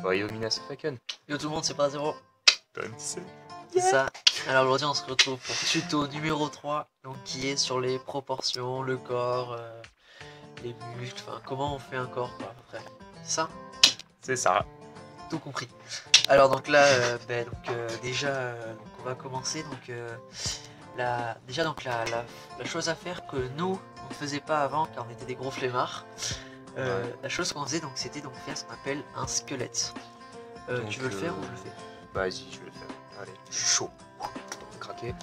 Bah, Yomina Safaken. Yo tout le monde, c'est pas zéro. C'est C'est ça. Alors aujourd'hui on se retrouve pour tuto numéro 3, donc qui est sur les proportions, le corps, les muscles, enfin comment on fait un corps quoi à peu près. C'est ça? C'est ça. Tout compris. Alors donc là, déjà donc on va commencer donc la chose à faire que nous on ne faisait pas avant car on était des gros flemmards. La chose qu'on faisait donc c'était donc faire ce qu'on appelle un squelette. Donc, tu veux le faire ou je le fais? Bah, vas-y, je vais le faire. Allez, je suis chaud. Craquer.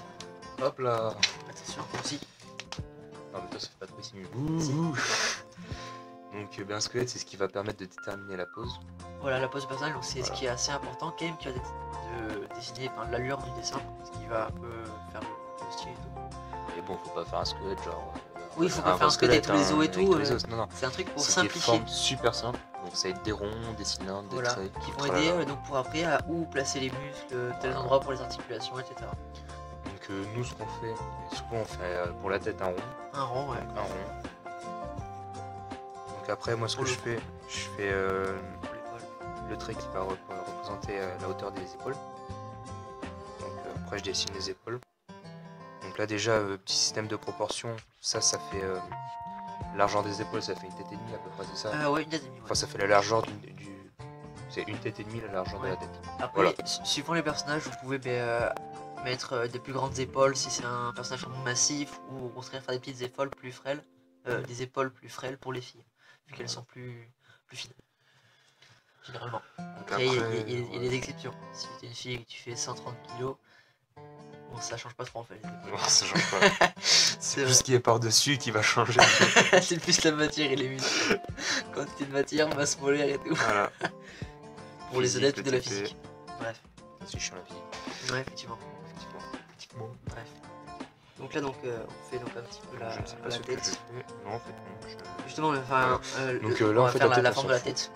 Hop là. Attention, aussi. Non, mais toi, ça fait pas trop simu. Si. Donc, un squelette, c'est ce qui va permettre de déterminer la pose. Voilà, la pose personnelle, donc c'est Voilà. ce qui est assez important quand même, qui va dessiner l'allure du dessin, ce qui va un peu faire le style et tout. Mais bon, faut pas faire un squelette genre. Oui, il faut pas faire un squelette avec tous les os et tout. Non, non. C'est un truc pour C'est des simplifier. formes super simples. Donc, ça va être des ronds, des cylindres, des Voilà, traits. qui vont aider donc pour après à où placer les muscles, tel endroit pour les articulations, etc. Donc, nous, ce qu'on fait, souvent, on fait pour la tête un rond. Un rond, ouais. Un rond. Donc, après, moi, ce que je fais le trait qui va représenter la hauteur des épaules. Donc après je dessine les épaules. Donc là déjà petit système de proportion, ça fait largeur des épaules, ça fait une tête et demie à peu près, c'est ça? Ouais, une tête et demie. Ouais. Enfin ça fait la largeur c'est une tête et demie la largeur de la tête. Après, voilà. Suivant les personnages, vous pouvez mettre des plus grandes épaules si c'est un personnage massif, ou au contraire faire des petites épaules plus frêles, des épaules plus frêles pour les filles, vu qu'elles sont plus fines. Généralement. Après, il y a des exceptions. Si tu es une fille et que tu fais 130 kg, bon, ça change pas trop en fait. Non, ça change pas. C'est plus ce qui est par-dessus qui va changer. C'est plus la matière et les muscles. Quantité de matière, masse molaire et tout. Voilà. Pour les adeptes de la physique. Bref. C'est chiant la physique. Ouais, effectivement. Bref. Donc là, on fait donc un petit peu la tête. Non, en fait, non. Justement, enfin, donc là, on va faire la forme de la tête.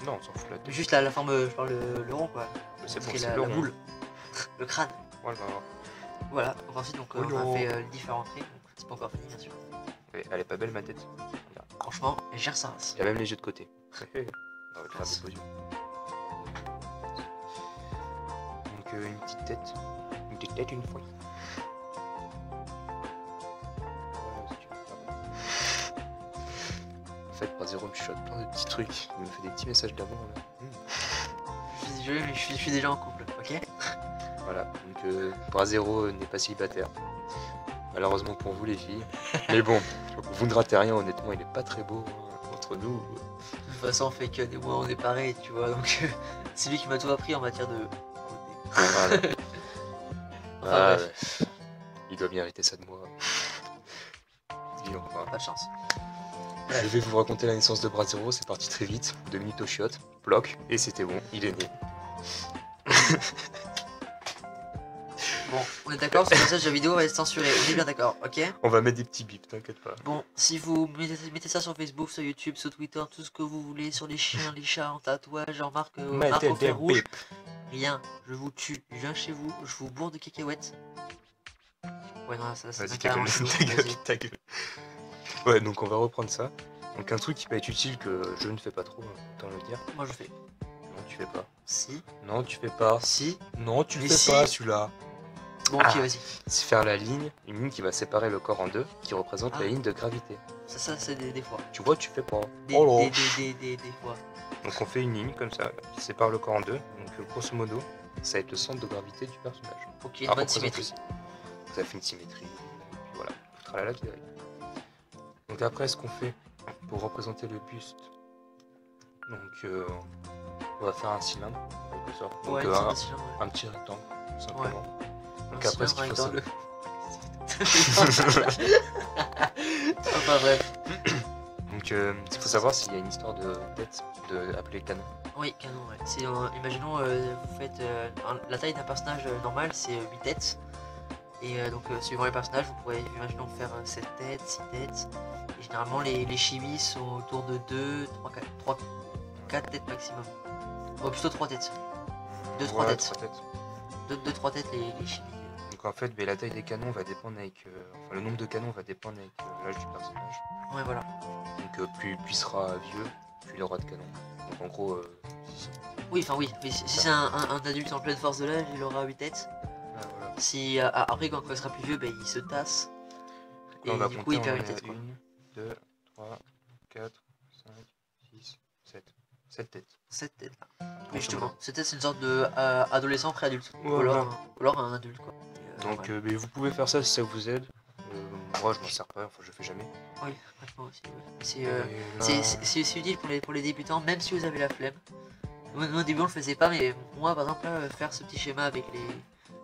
Non, on s'en fout la tête. Juste la forme, je parle le rond quoi. C'est bon, c'est la boule. Le crâne. Voilà. Voilà, donc ensuite on a fait les différents traits, donc c'est pas encore fini bien sûr. Elle est pas belle ma tête. Franchement, elle gère ça race. Il y a même les yeux de côté. On va te faire des beaux yeux. Donc une petite tête une fois. En fait, par zéro, je chuchote plein de petits trucs. Il me fait des petits messages d'amour là. Je suis désolé, mais je suis déjà en couple, ok? Voilà, donc Brazero n'est pas célibataire. Malheureusement pour vous les filles. Mais bon, vous ne ratez rien, honnêtement, il est pas très beau entre nous. De toute façon, on fait que des mois, on est pareil, tu vois, donc c'est lui qui m'a tout appris en matière de... Voilà. Enfin, bref. Ouais. Il doit bien hériter ça de moi. Pas de chance. Je vais vous raconter la naissance de Brazero, c'est parti très vite, 2 minutes au chiottes, bloc, et c'était bon, il est né. Bon, on est d'accord, ce passage de la vidéo va être censuré, on est bien d'accord, ok? On va mettre des petits bips, t'inquiète pas. Bon, si vous mettez ça sur Facebook, sur YouTube, sur Twitter, tout ce que vous voulez, sur les chiens, les chats, en tatouage, en marque au fer rouge, rien, je vous tue, je viens chez vous, je vous bourre de cacahuètes. Ouais, non, ça c'est carrément chelou. Ta gueule. Ouais, donc on va reprendre ça. Donc un truc qui peut être utile que je ne fais pas trop, autant le dire. Moi je fais. Non, tu fais pas. Si. Non, tu fais pas. Si. Non, tu le Mais fais si. pas celui-là. Bon, ok, vas-y. C'est faire la ligne, une ligne qui va séparer le corps en deux, qui représente la ligne de gravité. Ça c'est des fois. Tu vois, tu fais pas. Des fois. Donc on fait une ligne comme ça, qui sépare le corps en deux. Donc grosso modo, ça va être le centre de gravité du personnage. Ok, une bonne symétrie. Ça fait une symétrie, et puis voilà, tout tralala qui arrive. Donc après, ce qu'on fait pour représenter le buste, donc on va faire un cylindre, en quelque sorte. Donc ouais, un petit rectangle, tout simplement. Ouais. Donc après, ce qu'il faut savoir... Enfin bref. Donc il faut savoir s'il y a une histoire de tête appelée canon. Oui, canon, ouais. Imaginons, vous faites la taille d'un personnage normal, c'est 8 têtes. Et donc suivant les personnages, vous pourrez imaginons faire 7 têtes, 6 têtes. Et généralement les chivis sont autour de 2, 4 têtes maximum. Oh, plutôt 3 têtes. 2-3 têtes. 2-3 têtes les chivis. Donc en fait, la taille des canons va dépendre avec... enfin, le nombre de canons va dépendre avec l'âge du personnage. Ouais, voilà. Donc plus il sera vieux, plus il aura de canons. Donc en gros, Oui, enfin oui, si c'est un adulte en pleine force de l'âge, il aura 8 têtes. Ah, voilà. Si après quand il sera plus vieux, il se tasse. Là, on Et va du coup compter, il on perd en 8 est à têtes quoi. 1, 2, 3, 4, 5, 6, 7. 7 têtes. 7 têtes là. Oui Grosso justement, modo. 7 têtes c'est une sorte de adolescent pré-adulte. Voilà. Ou alors un adulte quoi. Donc ouais. mais vous pouvez faire ça si ça vous aide. Moi je m'en sers pas, enfin je fais jamais. Oui, franchement aussi. Ouais. Et là- C'est utile pour les débutants, même si vous avez la flemme. Nous, au début on le faisait pas, mais moi par exemple là, faire ce petit schéma avec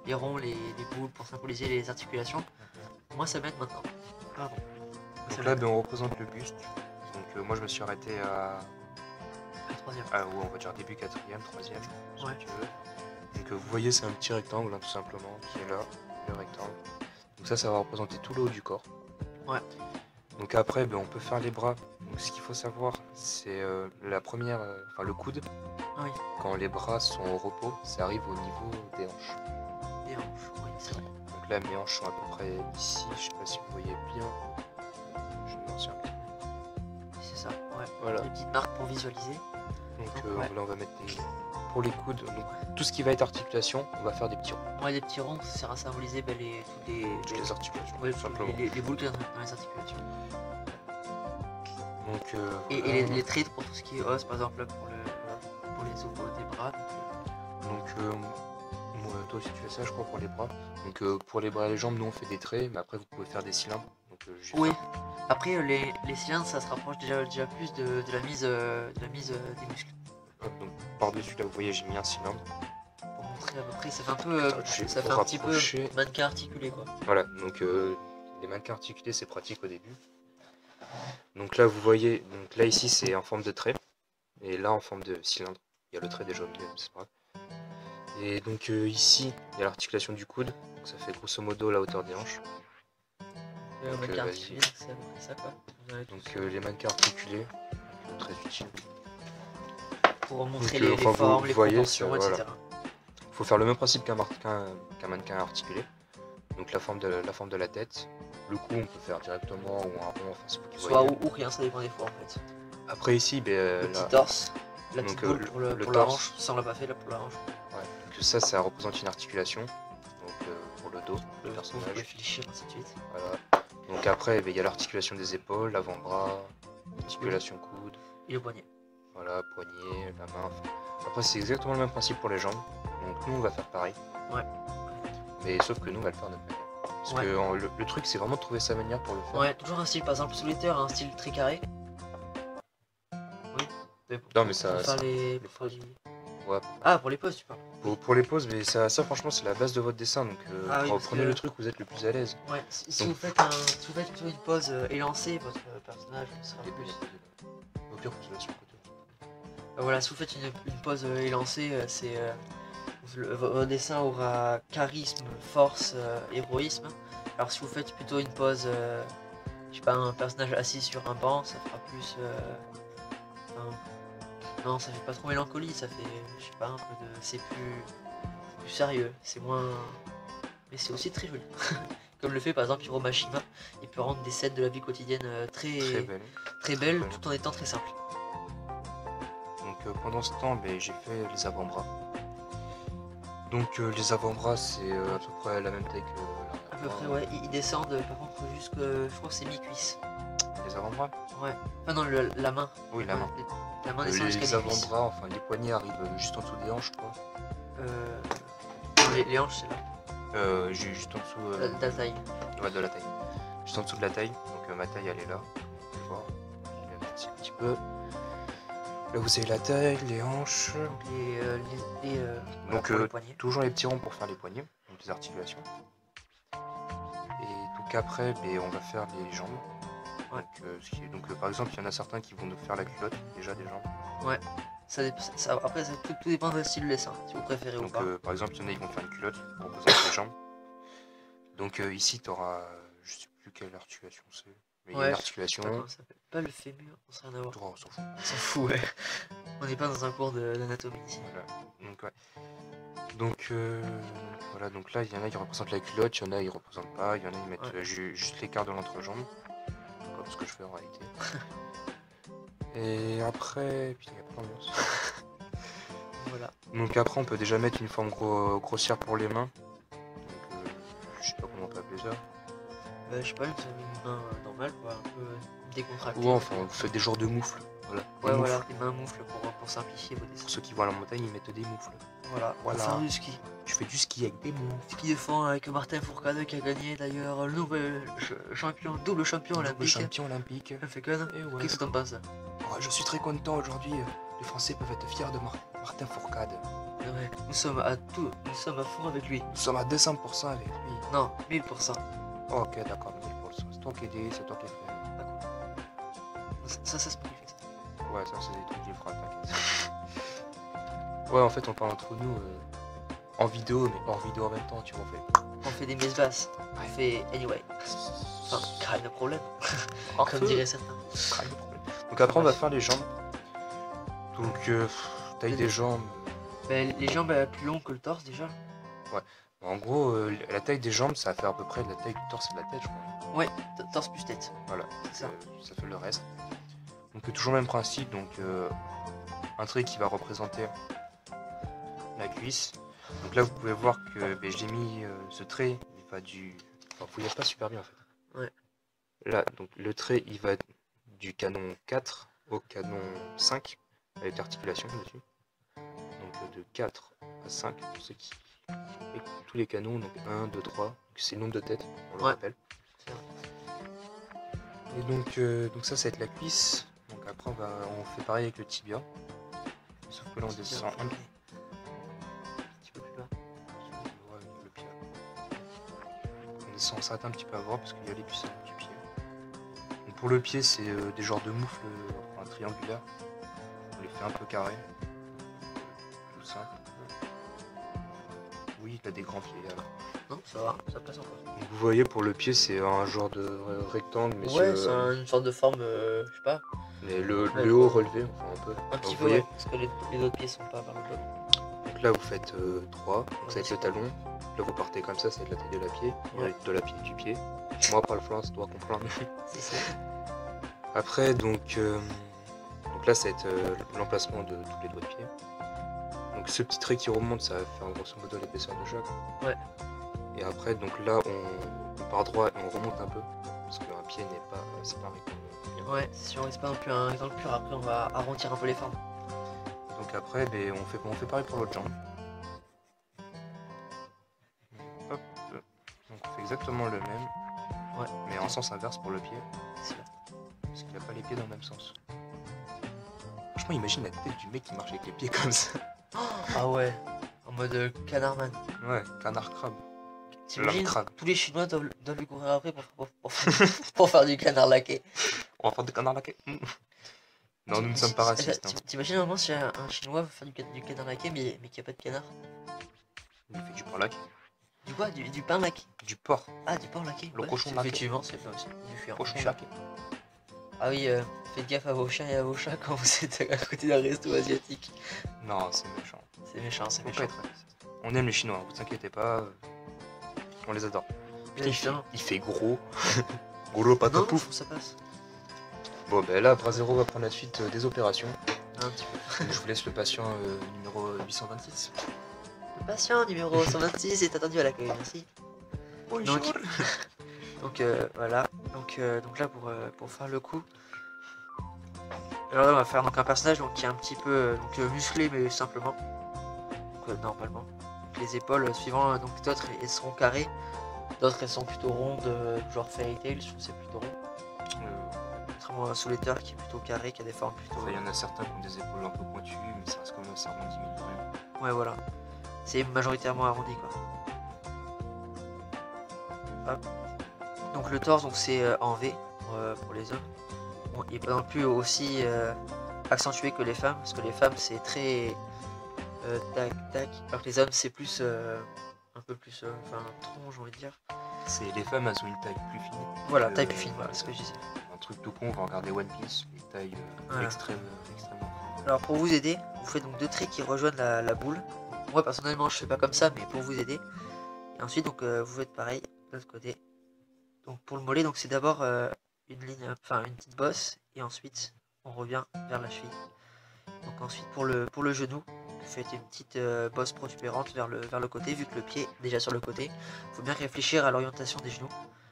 les ronds, les boules pour symboliser les articulations, moi ça m'aide maintenant. Pardon. Donc là on représente le buste. Donc moi je me suis arrêté à... La troisième. on va dire début 4ème, 3ème, ce Ouais. que tu veux. Donc vous voyez c'est un petit rectangle hein, tout simplement qui est là, le rectangle. Donc ça va représenter tout le haut du corps. Ouais. Donc après on peut faire les bras. Donc ce qu'il faut savoir c'est la première, enfin le coude. Ah oui. Quand les bras sont au repos, ça arrive au niveau des hanches. Des hanches, oui c'est vrai. Donc là mes hanches sont à peu près ici, je sais pas si vous voyez bien. Je vais me lancer un petit peu. C'est ça, ouais. Voilà. Des petites marques pour visualiser. Donc Ouais. là on va mettre des... Pour les coudes, donc, tout ce qui va être articulation, on va faire des petits ronds. Ouais, des petits ronds, ça sert à symboliser toutes Toutes les articulations, ouais, tout simplement. les boules dans les articulations. Donc, Et voilà. les traits pour tout ce qui est os, par exemple là, pour les os des bras. Donc moi, toi aussi tu fais ça je crois pour les bras. Donc pour les bras et les jambes, nous on fait des traits, mais après vous pouvez faire des cylindres. Donc, Oui. Après les cylindres, ça se rapproche déjà plus de la mise des muscles. Hop, donc par-dessus là vous voyez j'ai mis un cylindre. Pour montrer à peu près, ça fait un peu, Attends, je vais ça fait un petit peu rapprocher. mannequin articulé quoi. Voilà, donc les mannequins articulés c'est pratique au début. Donc là vous voyez, donc là ici c'est en forme de trait, et là en forme de cylindre. Il y a le trait déjà au milieu, c'est pas grave. Et donc ici il y a l'articulation du coude, donc ça fait grosso modo la hauteur des hanches. Mannequin vas-y. articulé, c'est à peu près ça quoi. Vous en avez Donc tous. les mannequins articulés, très utile. Pour montrer donc, les enfin, formes, vous les voyez, proportions, ça, etc. Il faut faire le même principe qu'un mannequin articulé. Donc la forme de la tête. Le cou on peut faire directement ou un rond, enfin c'est vous qui Soit voyez. ou rien, ça dépend des fois en fait. Après ici, Le petit torse, la petite donc, boule pour la torse. hanche, ça on l'a pas fait là pour la hanche. Ouais, donc ça représente une articulation. Donc pour le dos, le Le personnage. fléchir, ainsi de suite. Voilà. Donc après, il y a l'articulation des épaules, l'avant-bras, l'articulation coude, Et le poignet. voilà, poignet, la main. Après c'est exactement le même principe pour les jambes. Donc nous on va faire pareil. Ouais. Mais sauf que nous on va le faire de notre manière. Parce Ouais. que le truc c'est vraiment de trouver sa manière pour le faire. Ouais, toujours un style, par exemple, Souliter a un style très carré. Oui. Non, mais ça- Pour faire ça- les. les Pour faire les- Ouais. Ah, pour les poses, tu parles. Pour les poses, mais ça franchement c'est la base de votre dessin. Donc Ah oui, parce prenez que- le truc où vous êtes le plus à l'aise. Ouais, si Donc- vous faites plutôt une pose élancée, votre personnage sera Début, plus. Au pire, vous allez sur le côté. Voilà, si vous faites une pose élancée, votre dessin aura charisme, force, héroïsme. Alors si vous faites plutôt une pose, je sais pas, un personnage assis sur un banc, ça fera plus. Non, ça fait pas trop mélancolie, ça fait, je sais pas, un peu de, c'est plus sérieux, c'est moins, mais c'est aussi très joli. Comme le fait par exemple Hiromashima, il peut rendre des scènes de la vie quotidienne Très belle. très belles Très tout en étant très simples. Donc pendant ce temps, j'ai fait les avant-bras. Donc les avant-bras c'est à peu près la même taille que À peu près, ouais, ils descendent par contre jusque, je crois que c'est mi-cuisse. les avant-bras. Ouais. Enfin non, la main. Oui, la main. La main descend jusqu'à Les mi-cuisse. avant-bras, enfin les poignets arrivent juste en dessous des hanches, je crois. Non, les hanches, c'est là. Juste en dessous La taille. ouais, de la taille. Juste en dessous de la taille. Donc ma taille elle est là. Vous pouvez voir. Je vais mettre un petit peu. Là vous avez la taille, les hanches. Donc voilà, Donc pour les poignets. toujours les petits ronds pour faire les poignets, donc les articulations. Et donc après, on va faire les jambes. Ouais. Donc, par exemple, il y en a certains qui vont nous faire la culotte déjà des jambes. Après, tout dépend de votre style de dessin, si vous préférez ou Donc pas. par exemple, il y en a ils vont faire une culotte pour représenter les jambes. Donc ici, tu auras, je sais plus quelle articulation c'est, mais il y a Ouais, une je articulation. sais pas comment ça s'appelle. Pas le fémur, on sait rien à voir. Oh, on s'en fout. On s'en fout, ouais. On n'est pas dans un cours d'anatomie ici. Voilà. Donc ouais. Donc voilà, donc là il y en a qui représentent la culotte, il y en a ils représentent pas, il y en a ils mettent Ouais. juste l'écart de l'entrejambe, comme ce que je fais en réalité. Et après, puis il y a plein de nuances. Voilà. Donc après on peut déjà mettre une forme grossière pour les mains. Donc je sais pas comment on peut appeler ça. Je sais pas, une main normale, quoi, un peu décontractée. Ouais, enfin vous faites des genres de moufles. Voilà. Ouais, Des voilà, moufles. des mains moufles pour simplifier vos dessins. Pour ceux qui vont à la montagne, ils mettent des moufles. Voilà, Voilà. pour faire du ski. Je fais du ski avec des moufles. Ski de fond avec Martin Fourcade qui a gagné d'ailleurs le nouvel champion, double champion olympique. Champion olympique. Fekon, Et ouais. qu'est-ce que t'en penses? Oh, je suis très content aujourd'hui. Les Français peuvent être fiers de Martin Fourcade. Ouais, nous sommes à fond avec lui. Nous sommes à 200% avec lui. Non, 1000%. Oh, ok, d'accord, 1000%. C'est toi qui dis, c'est toi qui fais. D'accord. Ça se manifeste. Ouais, ça c'est des trucs qui fera, t'inquiète. Ouais, en fait, on parle entre nous en vidéo, mais hors vidéo en même temps, tu vois. On fait des messes basses. On fait anyway. Enfin, crâne de problème. Comme diraient certains. Donc après, on va faire les jambes. Donc, taille des jambes. Ben, les jambes plus longues que le torse déjà. Ouais. En gros, la taille des jambes, ça va faire à peu près la taille du torse et de la tête, je crois. Ouais, torse plus tête. Voilà, C'est ça. Ça fait le reste. Donc toujours le même principe, donc un trait qui va représenter la cuisse. Donc là vous pouvez voir que j'ai mis ce trait, il va du... Enfin, vous voyez pas super bien en fait. Ouais. Là, donc le trait il va du canon 4 au canon 5, avec l'articulation dessus. Donc de 4 à 5, pour ceux qui... Et tous les canons, donc 1, 2, 3, c'est le nombre de têtes, on le rappelle. Et donc ça va être la cuisse. Donc après on fait pareil avec le tibia. Sauf que là on descend un petit peu plus bas. Ouais, le pied. On s'arrête un petit peu avant parce qu'il y a les puissants du pied. Donc pour le pied c'est des genres de moufles triangulaires. On les fait un peu carrés. Tout simple. Oui, il a des grands pieds alors. Non, ça va, ça passe encore. Donc vous voyez pour le pied c'est un genre de rectangle mais ouais, c'est une sorte de forme, je sais pas. Mais le haut relevé, enfin un peu. Un petit vous peu, voyez. parce que les autres pieds sont pas par le bas. Donc là vous faites 3, donc ça va être le talon. Là vous partez comme ça va être la taille de la pied, Ouais. de la pied du pied. Moi pas le flanc, ça doit comprendre. C'est ça. Après donc là ça va être l'emplacement de tous les doigts de pied. Donc ce petit trait qui remonte ça va faire grosso modo l'épaisseur de chaque. Ouais. Et après donc là on part droit et on remonte un peu. Parce qu'un pied n'est pas séparé comme un pied. Ouais, si on reste pas non plus un rectangle pur, après on va arrondir un peu les formes. Donc après on fait pareil pour l'autre jambe. Hop. Donc on fait exactement le même. Ouais. Mais en sens inverse pour le pied. C'est là. Parce qu'il n'a pas les pieds dans le même sens. Franchement imagine la tête du mec qui marche avec les pieds comme ça. Ah ouais, en mode canardman. Ouais, canard crabe. T'imagines, crabe. tous les Chinois doivent lui courir après pour faire du canard laqué. On va faire du canard laqué. Non, nous ne sommes pas racistes. Hein. T'imagines vraiment si un Chinois veut faire du canard laqué mais qu'il n'y a pas de canard? Il fait du porc laqué. Du quoi? Du pain laqué? Du porc. Ah, du porc laqué. Le ouais, cochon laqué. Effectivement, c'est pas aussi. Du fuir. Cochon laqué. Ah oui, faites gaffe à vos chiens et à vos chats quand vous êtes à côté d'un resto asiatique. Non, c'est méchant. C'est méchant, c'est Faut méchant. pas être raciste. On aime les Chinois, hein, vous inquiétez pas. On les adore. Putain, il fait gros. Gros patin Non, pouf. ça passe. Bon, ben là, Brasero va prendre la suite des opérations. Un petit peu. Je vous laisse le patient numéro 826. Le patient numéro 126 est attendu à l'accueil, merci. Bonjour. Donc voilà, donc là pour faire le coup, alors là on va faire donc un personnage donc, qui est un petit peu musclé mais simplement, donc, normalement. Donc, les épaules suivant, donc d'autres elles seront carrées, d'autres elles sont plutôt rondes, genre Fairy Tail, je trouve que c'est plutôt rond. Contrairement à Soul-Eater qui est plutôt carré, qui a des formes plutôt... Il y en a certains qui ont des épaules un peu pointues, mais ça reste quand même assez arrondi, mine de rien. Ouais voilà, c'est majoritairement arrondi quoi. Hop. Donc le torse donc c'est en V pour les hommes. Bon, il n'est pas non plus aussi accentué que les femmes, parce que les femmes c'est très tac tac, alors que les hommes c'est plus un peu plus enfin tronc j'ai envie de dire. C'est les femmes, elles ont une taille plus fine. Voilà, taille plus fine, voilà ce que je disais. Un truc tout con, on va regarder One Piece, les tailles Voilà. extrêmement fines. Alors pour vous aider, vous faites donc deux traits qui rejoignent la boule. Moi personnellement je fais pas comme ça, mais pour vous aider. Et ensuite donc vous faites pareil de l'autre côté. Donc pour le mollet, donc c'est d'abord une ligne, enfin une petite bosse, et ensuite on revient vers la cheville. Donc ensuite pour le genou, vous faites une petite bosse protubérante vers le côté, vu que le pied est déjà sur le côté. Il faut bien réfléchir à l'orientation des genoux.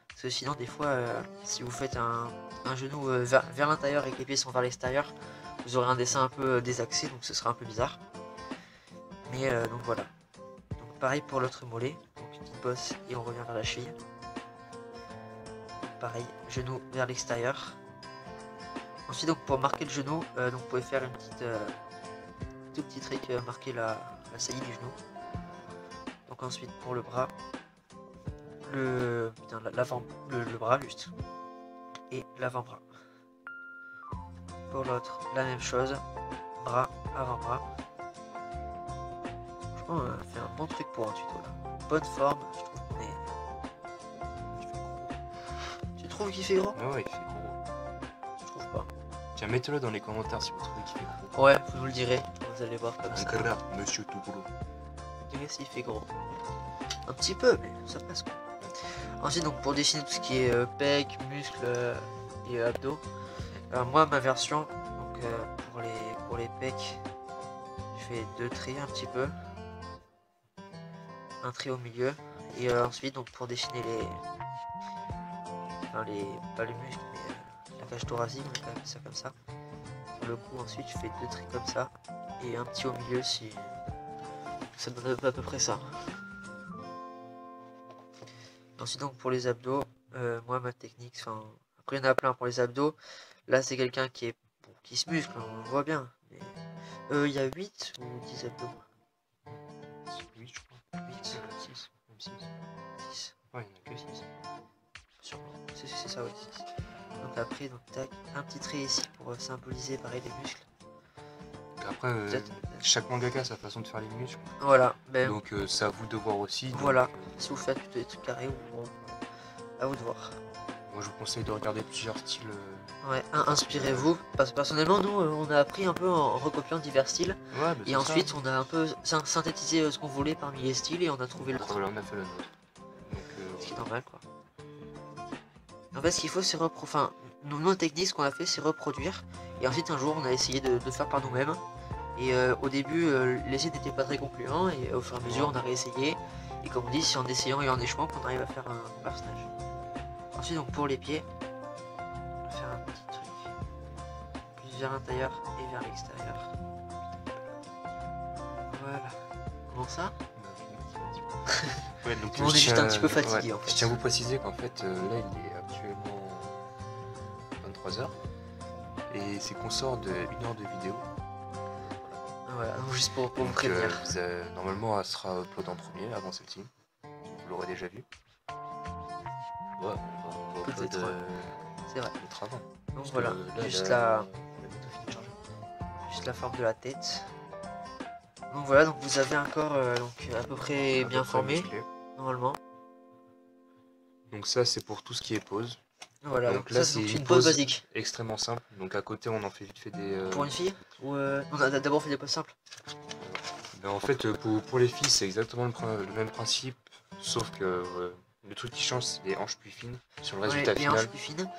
Parce que sinon, des fois, si vous faites un genou vers l'intérieur et que les pieds sont vers l'extérieur, vous aurez un dessin un peu désaxé, donc ce sera un peu bizarre. Mais donc voilà. Donc pareil pour l'autre mollet. Donc une petite bosse et on revient vers la cheville. Pareil, genou vers l'extérieur. Ensuite, donc pour marquer le genou, donc vous pouvez faire une petite tout petit trick, marquer la saillie du genou. Donc ensuite pour le bras, le bras juste et l'avant-bras. Pour l'autre, la même chose, bras, avant-bras. Franchement, on a fait un bon truc pour un tuto là. Bonne forme, je trouve qu'on est. Tu trouves qu'il fait gros? Ouais, il fait gros. Je trouve pas. Tiens, mettez-le dans les commentaires si vous trouvez qu'il fait gros. Ouais, vous nous le direz, vous allez voir comme ça. Grave, monsieur tout gros. Vous direz s'il fait gros. Un petit peu, mais ça passe quoi. Ensuite, donc pour dessiner tout ce qui est pecs, muscles et abdos, moi ma version, donc pour les pecs, je fais 2 traits un petit peu, un trait au milieu, et ensuite donc pour dessiner pas les muscles, mais la cage thoracique, on va appeler ça comme ça. Pour le coup, ensuite je fais 2 traits comme ça, et un petit au milieu si ça donne à peu près ça. Ensuite donc pour les abdos, moi ma technique, enfin après il y en a plein pour les abdos. Là c'est quelqu'un qui est bon, qui se muscle, on le voit bien. Mais il y a 8 ou 10 abdos. 8 je crois. 8, 6, même 6. 6. Ouais, il n'y en a que 6. Sûrement. C'est ça, ouais, 6. Donc après, donc tac, un petit trait ici pour symboliser pareil les muscles. Après, chaque mangaka a sa façon de faire les muscles. Voilà. Ben, donc c'est à vous de voir aussi. Voilà. Donc, si vous faites plutôt des trucs carrés ou bon, à vous de voir. Moi je vous conseille de regarder plusieurs styles. Ouais, inspirez-vous. Parce que personnellement, nous, on a appris un peu en recopiant divers styles. Ouais, et ensuite, on a un peu synthétisé ce qu'on voulait parmi les styles et on a trouvé le Voilà, on a fait le nôtre. Donc, ce qui est normal, quoi. En fait, ce qu'il faut, c'est reproduire. Enfin, nos techniques, ce qu'on a fait, c'est reproduire. Et ensuite, un jour, on a essayé de faire par nous-mêmes. Et au début, l'essai n'était pas très concluant. Et au fur et à mesure, on a réessayé. Et comme on dit, c'est en essayant et en échouant qu'on arrive à faire un personnage. Ensuite, donc pour les pieds, on va faire un petit truc. Plus vers l'intérieur et vers l'extérieur. Voilà. Comment ça? Ouais, donc, on est juste un petit peu fatigué, en fait. Je tiens à vous préciser qu'en fait, là, il est actuellement 23h. Et c'est qu'on sort de 1 heure de vidéo. Voilà, donc juste pour vous prévenir. Normalement, elle sera upload en premier, avant celle-ci. Vous l'aurez déjà vu. Ouais, on va upload c'est vrai. notre avant. Donc voilà, juste la forme de la tête. Donc voilà, donc vous avez un corps donc à peu près bien formé, normalement. Donc ça c'est pour tout ce qui est pose. Voilà, donc là c'est une pose basique. Extrêmement simple. Donc à côté on en fait vite fait des... Pour une fille ou on a d'abord fait des poses simples. Ben, en fait pour les filles c'est exactement le même principe. Sauf que le truc qui change c'est les hanches plus fines sur le résultat les final. hanches plus fines.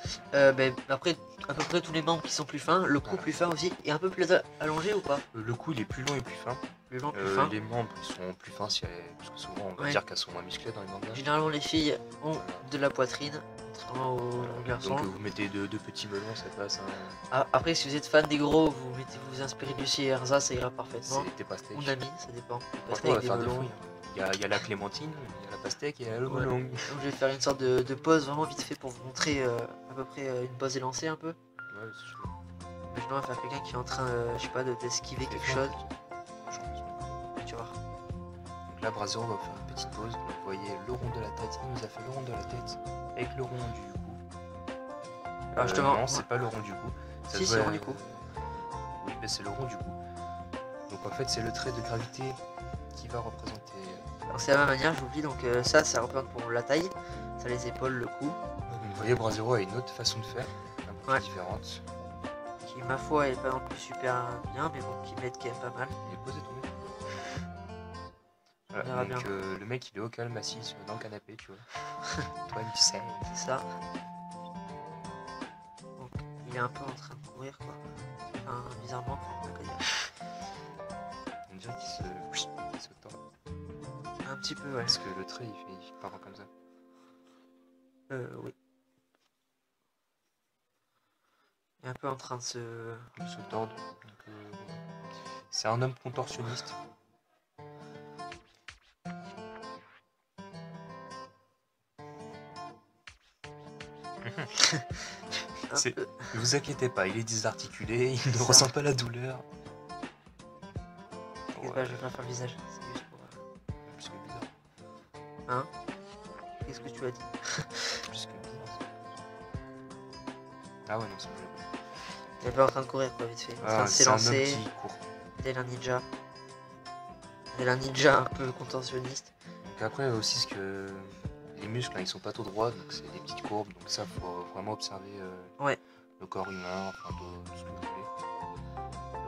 Après à peu près tous les membres qui sont plus fins, le cou plus fin aussi. Et un peu plus allongé ou pas? Le cou il est plus long et plus fin. Plus long, plus fin. Les membres ils sont plus fins parce que souvent on va dire qu'elles sont moins musclées dans les mangas. Généralement les filles ont de la poitrine, contrairement aux garçons. Donc vous mettez deux petits melons, ça passe. Hein. Après si vous êtes fan des gros, vous inspirez du Erza, ça ira parfaitement. C'est des pastèques. Ou Nami, ça dépend. Franchement, on va faire des melons. Il y a la clémentine, il y a la pastèque et il y a le melon. Donc je vais faire une sorte de pause vraiment vite fait pour vous montrer à peu près une pose élancée un peu. Ouais, c'est chaud. Imaginons on va faire quelqu'un qui est en train, je sais pas, d'esquiver quelque chose. Tu vois. Donc là, Brasero va faire une petite pause. Vous voyez le rond de la tête. Il nous a fait le rond de la tête avec le rond du cou. Alors justement, non, c'est pas le rond du cou. Si, c'est le rond du cou. Oui, mais c'est le rond du cou. Donc en fait, c'est le trait de gravité qui va représenter. Alors c'est la même manière, je vous dis. Donc ça représente pour la taille, ça les épaules, le cou. Vous voyez, Brasero a une autre façon de faire, un peu plus différente. Qui, ma foi, est pas non plus super bien, mais bon, qui m'aide quand même pas mal. Il est posé ton mec. Voilà, donc le mec il est au calme assis dans le canapé, tu vois. Toi tu sais. C'est ça. Donc il est un peu en train de courir quoi. Enfin bizarrement, on peut dire. dirait qu'il se tord. Un petit peu, ouais. Parce que le trait il part comme ça. Oui. Il est un peu en train de se... Il se tord. C'est un homme contorsionniste. un peu. Ne vous inquiétez pas, il est désarticulé, il ne Ça. ressent pas la douleur. T'inquiète pas, je vais pas faire le visage. C'est juste pour... Plus que bizarre. Hein? Qu'est-ce que tu as dit? Plus que bizarre. Ah ouais, non, c'est bon. Il est un peu en train de courir, quoi, vite fait. En train de C'est un homme s'élancer, qui court. tel un ninja. Tel un ninja un peu contorsionniste. Donc après aussi, ce que les muscles, hein, ils sont pas tout droits, donc c'est des petites courbes. Donc ça, faut vraiment observer Ouais. le corps humain, enfin tout ce que vous voulez.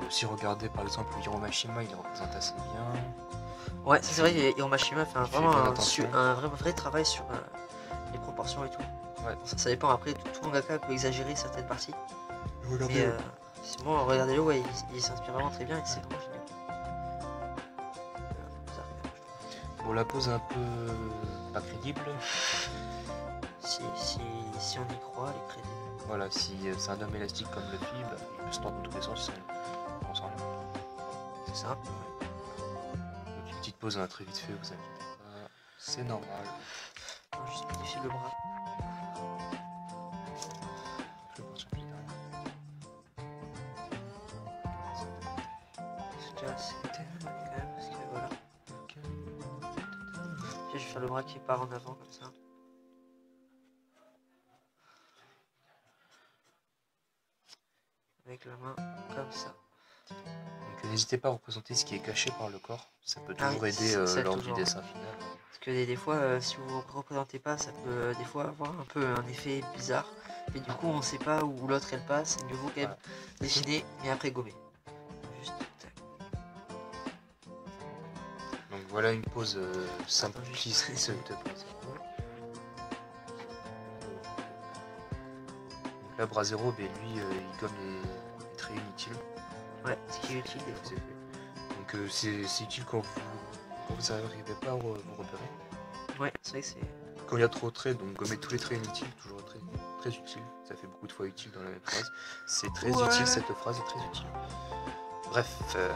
Et aussi regarder par exemple Hiro Mashima, il les représente assez bien. Ouais, ça c'est vrai, Hiro Mashima fait fait vraiment bien un, attention. un vrai travail sur les proportions et tout. Ouais. Ça dépend, après, tout mangaka peut exagérer certaines parties. Regardez. Mais sinon, regardez-le, ouais, il s'inspire vraiment très bien et c'est vraiment génial. Bizarre, quand même, je trouve. Bon, la pose est un peu pas crédible. Si on y croit, les crédits. Voilà, si c'est un homme élastique comme le fib, il peut se tordre dans tous les sens. On s'en rend. C'est ça. Ouais. Donc une petite pause, on a très vite fait, vous inquiétez pas. C'est normal. On va juste modifier le bras. Je vais partir plus tard. C'est déjà assez quand même, parce que voilà. Je vais faire le bras qui part en avant comme ça. Avec la main comme ça. Donc n'hésitez pas à représenter ce qui est caché par le corps. Ça peut Ah toujours oui, aider ça lors toujours. du dessin final. Parce que des fois, si vous ne représentez pas, ça peut des fois avoir un peu un effet bizarre. Et du coup, on sait pas où l'autre elle passe. C'est mieux vaut quand même dessiner et après gommer. Juste tac. Donc voilà une pose simpliste Attends, de bras zéro. Donc là, bras zéro, ben, lui, il gomme les traits inutiles. Ouais, ce qui est utile des fois. Donc c'est utile quand vous n'arrivez pas à vous repérer. Ouais, c'est vrai que c'est. Quand il y a trop de traits, donc gommer tous les traits inutiles, toujours très utile. Ça fait beaucoup de fois utile dans la même phrase. C'est très utile, cette phrase est très utile. Bref. Voilà.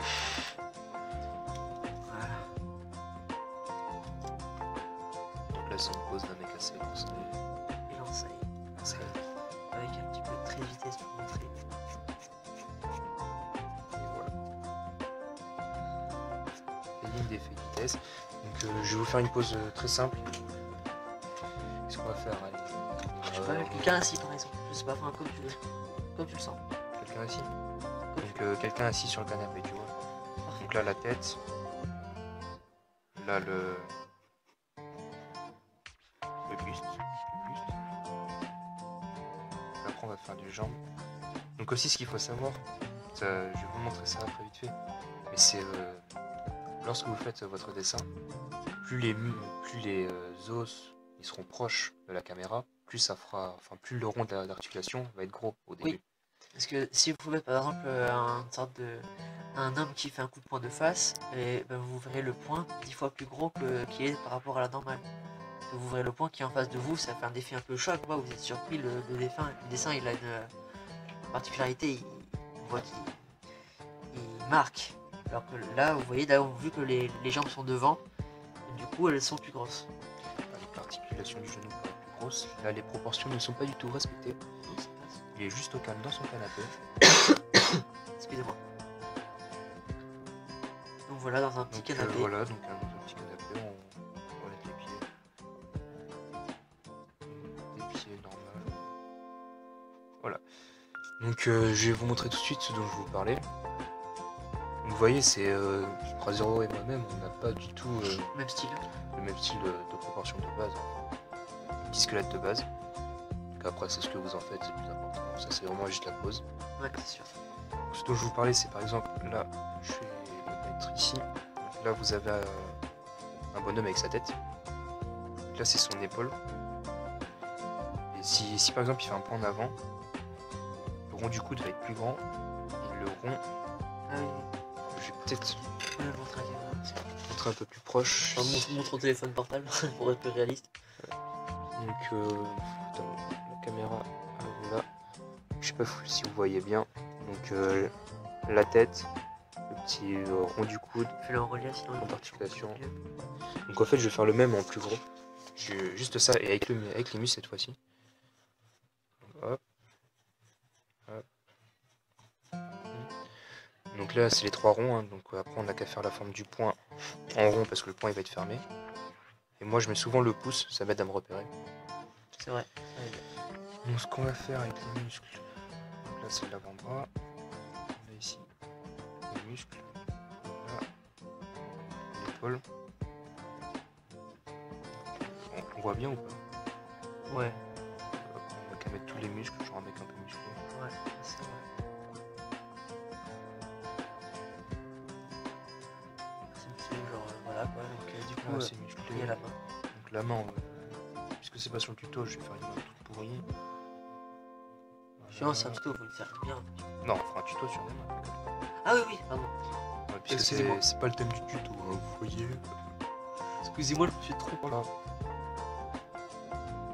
Donc là, c'est une pause d'un mec assez lancé. Et l'ensaille. Avec un petit peu de très vitesse pour montrer. Et voilà. Ligne d'effet de vitesse. Donc je vais vous faire une pause très simple. Qu'est-ce qu'on va faire? Allez. Je sais pas, quelqu'un assis par exemple. Je sais pas, enfin comme tu veux. Comme tu le sens. Quelqu'un assis. Donc quelqu'un assis sur le canapé, tu vois. Parfait. Donc là la tête. Là le buste. Après on va faire des jambes. Donc aussi ce qu'il faut savoir, je vais vous montrer ça après vite fait. Mais c'est lorsque vous faites votre dessin, plus les os ils seront proches de la caméra, plus ça fera, enfin plus le rond d'articulation va être gros au début. Oui. Parce que si vous pouvez par exemple un homme qui fait un coup de poing de face, et ben, vous verrez le poing 10 fois plus gros qu'il est par rapport à la normale. Parce que vous verrez le poing qui est en face de vous, ça fait un effet un peu choc, moi, vous êtes surpris, le dessin il a une particularité, on voit qu'il marque. Alors que là, vous voyez, là, vu que les jambes sont devant, du coup elles sont plus grosses. Avec l'articulation du genou qui est plus grosse, là les proportions ne sont pas du tout respectées. Il est juste au calme dans son canapé. Excusez-moi. Donc voilà, dans un petit canapé. Voilà, donc dans un petit canapé, on va mettre les pieds normaux. Voilà. Donc je vais vous montrer tout de suite ce dont je vous parlais. Donc, vous voyez, c'est Bras Zéro et moi-même, on n'a pas du tout Même style. le même style de proportion de base. Petit squelette de base. Donc après, c'est ce que vous en faites, c'est plus important. Ça, c'est vraiment juste la pose. Ouais, c'est sûr. Ce dont je vous parlais, c'est par exemple, là, je vais le mettre ici. Donc là, vous avez un bonhomme avec sa tête. Donc là, c'est son épaule. Et si par exemple, il fait un pas en avant, le rond du coude va être plus grand. Et le rond, Ah oui. je vais peut-être peux montrer Montrer un peu plus proche. montre ton téléphone portable pour être plus réaliste. Donc attends, la caméra, voilà. Je sais pas si vous voyez bien. Donc la tête, le petit rond du coude, Fais-le en relief sinon. en articulation. Donc en fait je vais faire le même en plus gros. Juste ça et avec les muscles cette fois-ci. Hop. Hop. Donc là c'est les 3 ronds, hein. Donc après on n'a qu'à faire la forme du poing en rond parce que le poing il va être fermé. Et moi je mets souvent le pouce, ça m'aide à me repérer. C'est vrai. Donc ce qu'on va faire avec les muscles, donc là c'est l'avant-bras, là ici les muscles, là l'épaule. On voit bien ou pas? Ouais. On va qu'à mettre tous les muscles, genre un mec un peu musclé. Ouais, c'est vrai. C'est genre voilà quoi, donc du coup c'est musclé. il y a la main. Donc la main, puisque c'est pas sur le tuto, je vais faire une main toute pourrie. Sinon c'est un tuto, vous le savez bien. Non, on fera un tuto sur les mains. Ah oui oui, pardon. Ouais, puisque Excusez-moi. c'est pas le thème du tuto, hein, vous voyez. Excusez-moi, je me suis trop. Voilà.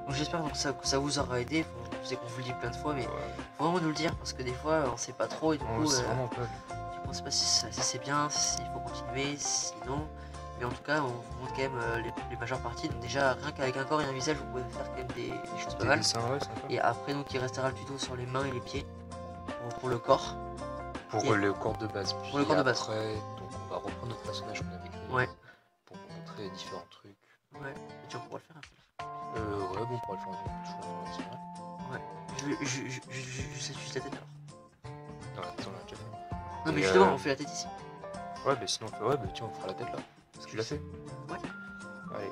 Donc j'espère que ça vous aura aidé. Je sais qu'on vous le dit plein de fois, mais Ouais. faut vraiment nous le dire parce que des fois on sait pas trop et du On coup sait vraiment pas. on sait pas si c'est bien, s'il faut continuer, sinon. Mais en tout cas, on vous montre quand même les majeures parties. Donc déjà, rien qu'avec un corps et un visage, vous pouvez faire quand même des choses pas Des mal. dessins, ouais, sympa. Et après, donc il restera le tuto sur les mains et les pieds pour le corps. Pour Et- le corps de base. Puis Pour le corps de base. après, donc on va reprendre notre personnage qu'on avait créé. Ouais. Pour vous montrer différents trucs. Ouais, et tu pourras le faire après. Ouais, bon, on pourra le faire. On peut toujours le faire, Je sais juste la tête alors. c'est vrai. Ouais, ça, on l'a déjà fait. Non, mais Et, justement, on fait la tête ici. Ouais, mais sinon on fait. Ouais, bah tiens, on fera la tête là. Parce que tu l'as fait. Ouais. Allez.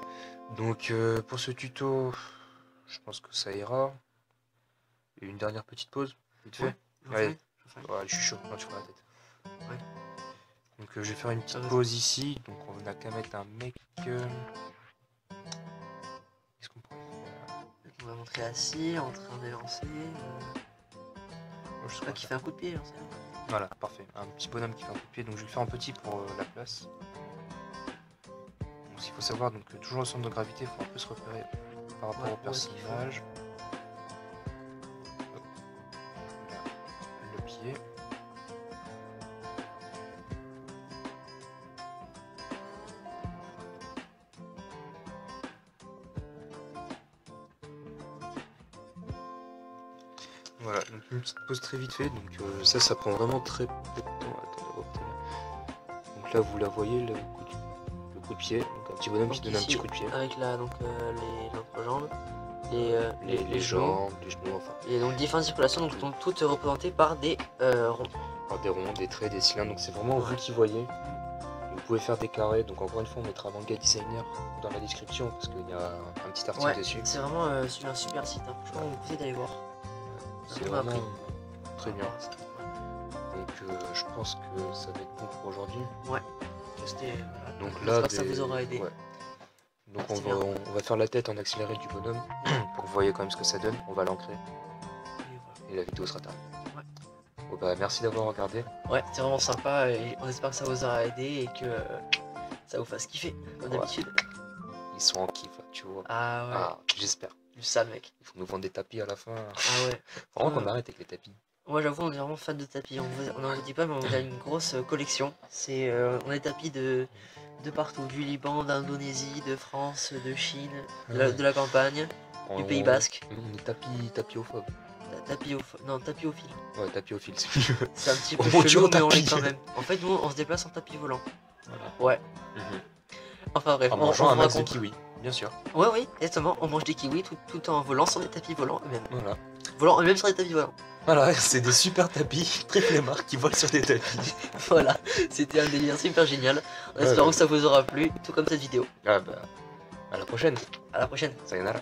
Donc pour ce tuto, je pense que ça ira. Et une dernière petite pause, vite fait. Ouais. J'en Allez. fais. Ouais, je suis chaud, non, tu feras la tête. Ouais. Donc je vais faire une petite Ah, vas-y. pause ici. Donc on n'a qu'à mettre un mec. Qu'est-ce qu'on pourrait faire? On va montrer assis, en train d'élancer. Moi, je sais Pas pas qui faire. fait un coup de pied, j'en sais rien. Voilà, parfait. Un petit bonhomme qui fait un coup de pied. Donc je vais le faire en petit pour la place. Donc il faut savoir, donc toujours le centre de gravité, il faut un peu se repérer par rapport Ouais, au où est-ce qu'il faut. personnage. Hop. Là, le pied. Voilà, donc une petite pause très vite fait, donc ça prend vraiment très peu de temps. Attendez, retenez. Donc là vous la voyez, le coup de pied, donc un petit bonhomme qui Donc donne un ici, petit coup de pied. Avec l'entrejambe, Les jambes, les genoux, enfin. Et donc différentes circulations, donc sont toutes représentées par des ronds. Alors, des ronds, des traits, des cylindres, donc c'est vraiment vous qui voyez. Vous pouvez faire des carrés, donc encore une fois on mettra Manga Designer dans la description parce qu'il y a un petit article Ouais, dessus. c'est vraiment un super site, hein. Franchement on vous conseille d'aller voir. C'est On a vraiment appris. très bien. Donc je pense que ça va être bon pour aujourd'hui. C'était Donc voilà. là, J'espère que ça vous aura aidé. ouais. Donc C'est bien. on va faire la tête en accéléré du bonhomme pour que vous voyez quand même ce que ça donne. On va l'ancrer Et voilà. et la vidéo sera terminée. Ouais. Bon, bah, merci d'avoir regardé. Ouais, c'est vraiment sympa et on espère que ça vous aura aidé et que ça vous fasse kiffer, comme Ouais. d'habitude. Ils sont en kiff, tu vois. Ah ouais, Ah, j'espère. du sale mec. Il faut nous vendre des tapis à la fin. Ah ouais. Vraiment qu'on arrête avec les tapis. Moi j'avoue on est vraiment fan de tapis, on n'en vous dit pas mais on a une grosse collection. C'est on a des tapis de partout, du Liban, d'Indonésie, de France, de Chine, de la campagne, du Pays Basque. Nous, on est tapiophobe. Tapiophile. Ouais, tapiophile, c'est mieux. C'est un petit On peu monte chelou au mais on l'est tapis. quand même. En fait nous on se déplace en tapis volant. Voilà. Ouais. Mhm. Enfin bref, En on mangeant un vous max de raconte. kiwi, bien sûr. Ouais oui, exactement, on mange des kiwis tout en volant sur des tapis volants eux-mêmes. Voilà. Volant eux-mêmes sur des tapis volants. Voilà, c'est des super tapis, très flemmards qui volent sur des tapis. Voilà, c'était un délire super génial. En espérant ouais. que ça vous aura plu, tout comme cette vidéo. Ah bah, à la prochaine. À la prochaine. Sayonara.